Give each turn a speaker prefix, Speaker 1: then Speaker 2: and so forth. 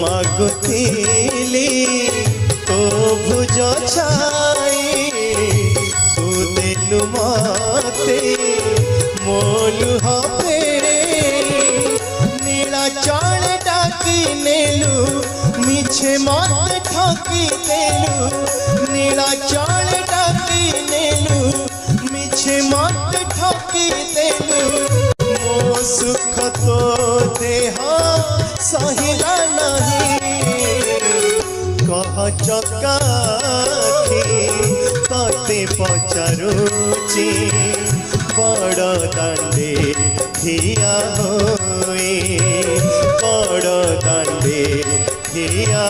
Speaker 1: मागुथिली तो भुज छाई तू देलु मते मोलु फेरे नीलाचल डाकी नेलु मिछे मत ठकी देलु नीलाचल डाकी नेलु मिछे मत ठकी देलु मो सुख तो देह सहिला नहीं कह चकाखी तते पचारुची बड़ दांडे ठिया होए बड़ दांडे ठिया